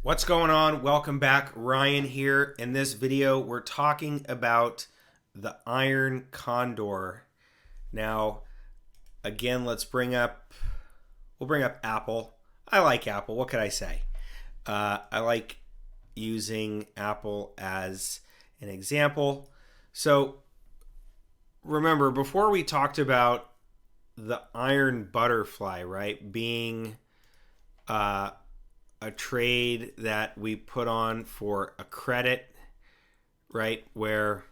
What's going on? Welcome back. Ryan here. In this video, we're talking about the Iron Condor. Now, again, we'll bring up Apple. I like Apple. What could I say? I like using Apple as an example. So remember, before we talked about the iron butterfly, right, being a trade that we put on for a credit, right, where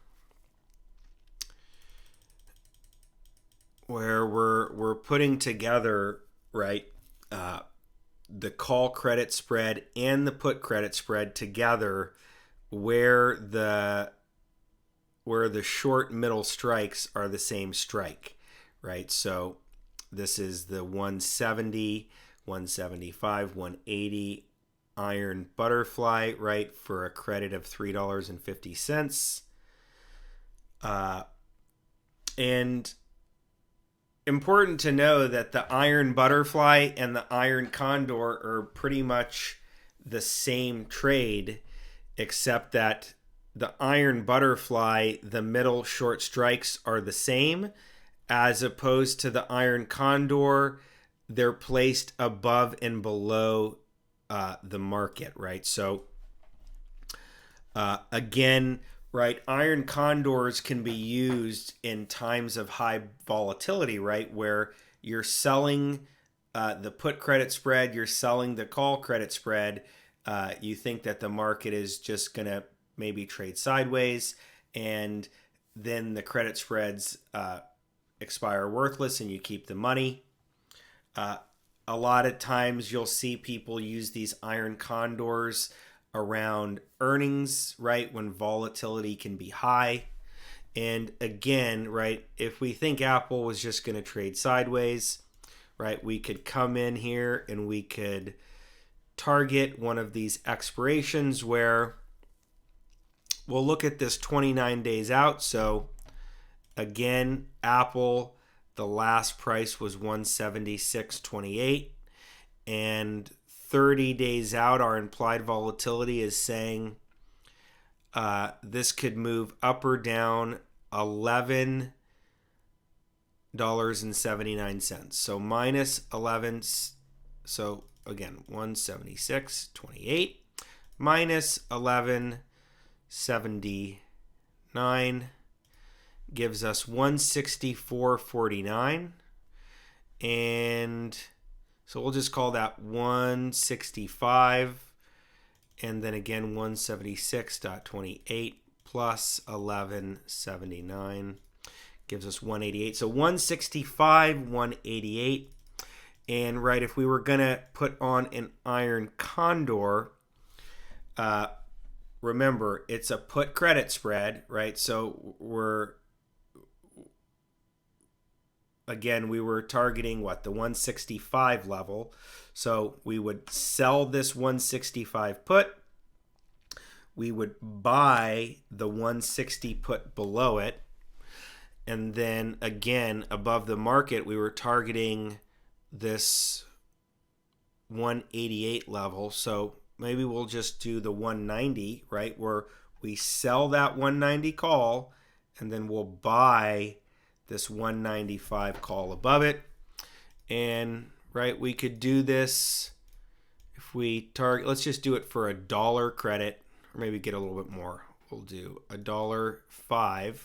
we're putting together, right, the call credit spread and the put credit spread together, where the short middle strikes are the same strike, right? So this is the 170, 175, 180 iron butterfly, right, for a credit of $3.50. And important to know that the iron butterfly and the iron condor are pretty much the same trade, except that the iron butterfly, the middle short strikes are the same, as opposed to the iron condor, they're placed above and below the market, right? So again, right, iron condors can be used in times of high volatility, right, where you're selling the put credit spread, you're selling the call credit spread. You think that the market is just going to maybe trade sideways, and then the credit spreads expire worthless and you keep the money. A lot of times you'll see people use these iron condors around earnings, right, when volatility can be high. And again, right, if we think Apple was just going to trade sideways, right, we could come in here and we could target one of these expirations where we'll look at this 29 days out. So again, Apple, the last price was 176.28, and 30 days out, our implied volatility is saying this could move up or down $11.79. So minus 11. So again, 176.28 minus 11.79 gives us 164.49, and so we'll just call that 165, and then again 176.28 plus 11.79 gives us 188. So 165, 188. And right, if we were gonna put on an iron condor, remember it's a put credit spread, right? So we were targeting what, the 165 level. So we would sell this 165 put. We would buy the 160 put below it. And then again, above the market, we were targeting this 188 level. So maybe we'll just do the 190, right, where we sell that 190 call and then we'll buy this 195 call above it. And right, we could do this if we target, let's just do it for $1 credit, or maybe get a little bit more. We'll do $1.05,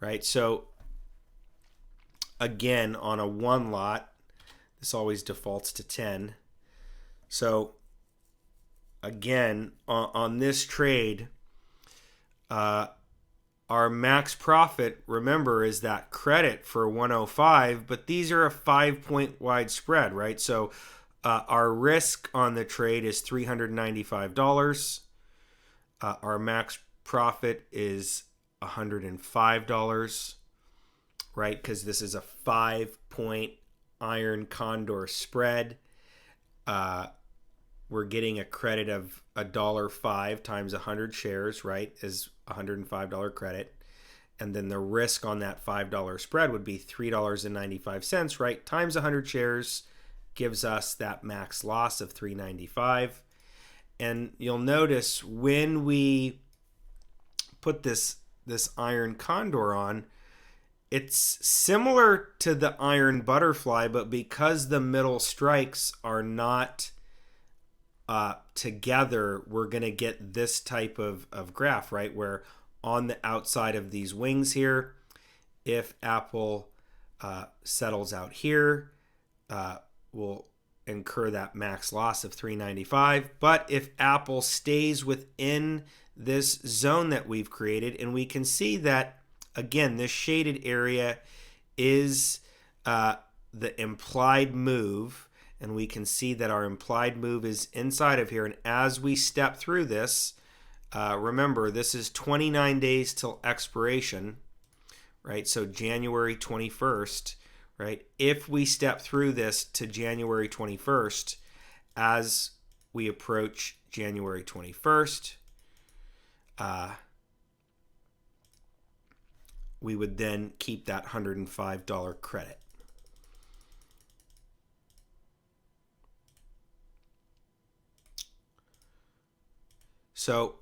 right? So again, on a one lot, this always defaults to 10. So again, on this trade, our max profit, remember, is that credit for 105, but these are a 5-point wide spread, right? So our risk on the trade is $395. Our max profit is $105, right? Because this is a 5-point iron condor spread. We're getting a credit of $1.05 times 100 shares, right, is $105 credit. And then the risk on that $5 spread would be $3.95, right, times 100 shares gives us that max loss of $3.95. And you'll notice when we put this Iron Condor on, it's similar to the Iron Butterfly, but because the middle strikes are not together, we're going to get this type of graph, right? Where on the outside of these wings here, if Apple settles out here, we'll incur that max loss of 395. But if Apple stays within this zone that we've created, and we can see that, again, this shaded area is the implied move, and we can see that our implied move is inside of here. And as we step through this, remember, this is 29 days till expiration, right? So January 21st, right? If we step through this to January 21st, as we approach January 21st, we would then keep that $105 credit. So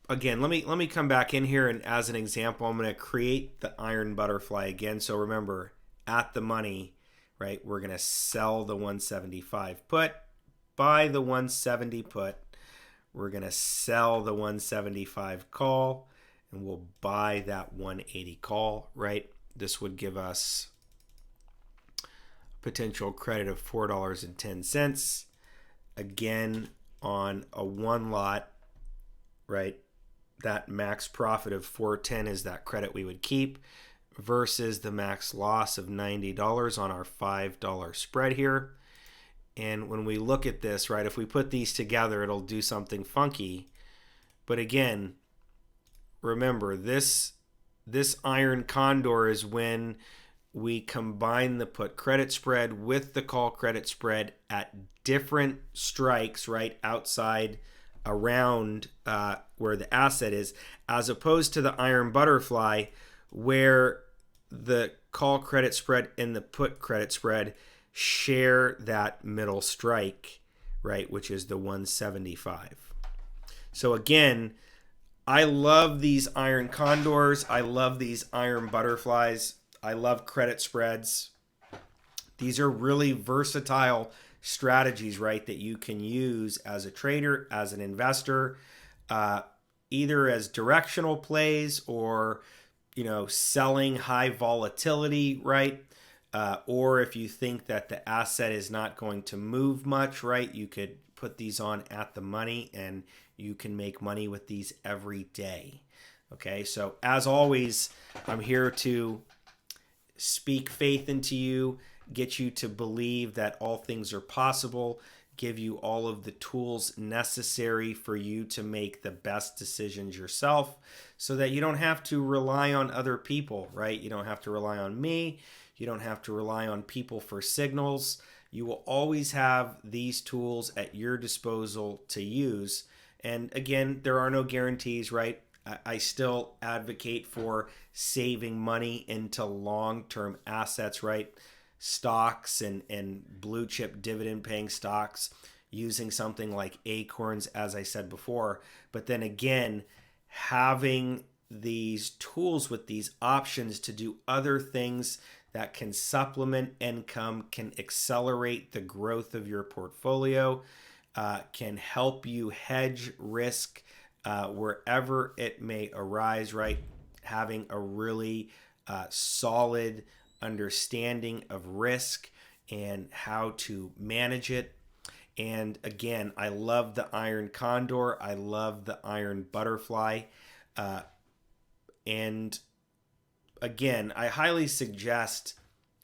again, let me come back in here, and as an example, I'm going to create the Iron Butterfly again. So remember, at the money, right, we're going to sell the 175 put, buy the 170 put. We're going to sell the 175 call, and we'll buy that 180 call, right? This would give us potential credit of $4.10. Again, on a one lot, right? That max profit of $4.10 is that credit we would keep versus the max loss of $90 on our $5 spread here. And when we look at this, right, if we put these together, it'll do something funky. But again, remember, this Iron Condor is when we combine the put credit spread with the call credit spread at different strikes, right, outside around where the asset is, as opposed to the Iron Butterfly, where the call credit spread and the put credit spread share that middle strike, right, which is the 175. So again, I love these Iron Condors. I love these Iron Butterflies. I love credit spreads. These are really versatile strategies, right, that you can use as a trader, as an investor, either as directional plays or, selling high volatility, right? Or if you think that the asset is not going to move much, right, you could put these on at the money and you can make money with these every day. Okay, so as always, I'm here to speak faith into you, get you to believe that all things are possible, give you all of the tools necessary for you to make the best decisions yourself so that you don't have to rely on other people, right? You don't have to rely on me. You don't have to rely on people for signals. You will always have these tools at your disposal to use. And again, there are no guarantees, right? I still advocate for saving money into long-term assets, right? Stocks and blue chip dividend paying stocks, using something like Acorns, as I said before. But then again, having these tools with these options to do other things that can supplement income, can accelerate the growth of your portfolio, can help you hedge risk wherever it may arise, right? Having a really solid understanding of risk and how to manage it. And again, I love the Iron Condor. I love the Iron Butterfly. And again, I highly suggest,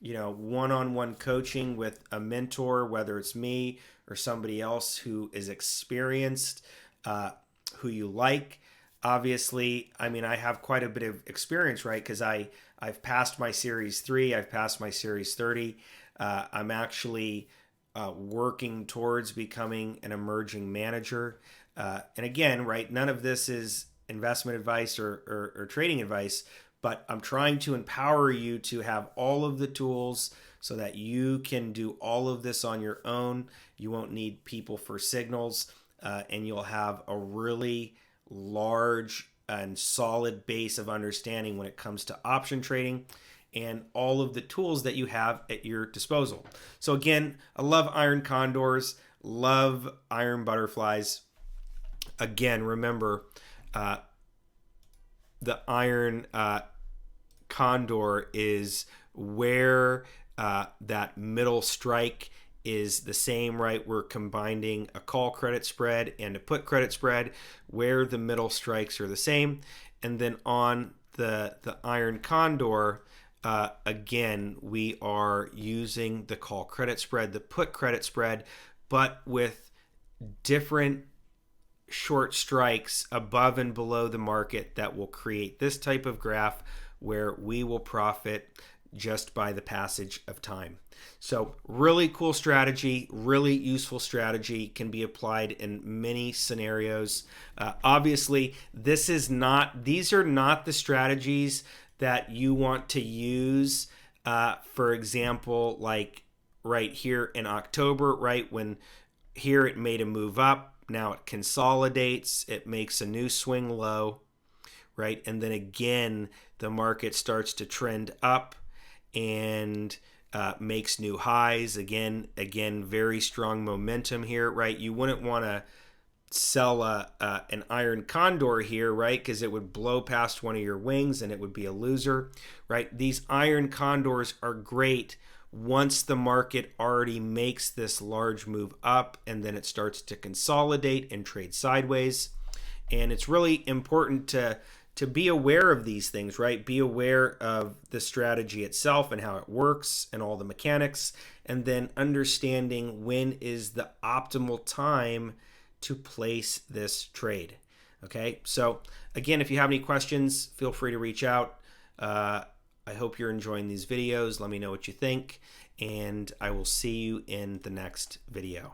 one-on-one coaching with a mentor, whether it's me or somebody else who is experienced, who you like. Obviously, I have quite a bit of experience, right? Because I've passed my Series 3, I've passed my Series 30. I'm actually working towards becoming an emerging manager. And again, right, none of this is investment advice or trading advice, but I'm trying to empower you to have all of the tools so that you can do all of this on your own. You won't need people for signals. and you'll have a really large and solid base of understanding when it comes to option trading and all of the tools that you have at your disposal. So again, I love iron condors, love iron butterflies. Again, remember, the iron condor is where that middle strike is the same, right? We're combining a call credit spread and a put credit spread where the middle strikes are the same. And then on the iron condor, again, we are using the call credit spread, the put credit spread, but with different short strikes above and below the market that will create this type of graph where we will profit just by the passage of time. So really cool strategy, really useful strategy, can be applied in many scenarios. Obviously, these are not the strategies that you want to use. For example, like right here in October, right when here it made a move up, now it consolidates, it makes a new swing low, right? And then again, the market starts to trend up and makes new highs. Again, very strong momentum here, right? You wouldn't want to sell an iron condor here, right? Because it would blow past one of your wings and it would be a loser, right? These iron condors are great once the market already makes this large move up and then it starts to consolidate and trade sideways. And it's really important to be aware of these things, right? Be aware of the strategy itself and how it works and all the mechanics, and then understanding when is the optimal time to place this trade. Okay, so again, if you have any questions, feel free to reach out. I hope you're enjoying these videos. Let me know what you think, and I will see you in the next video.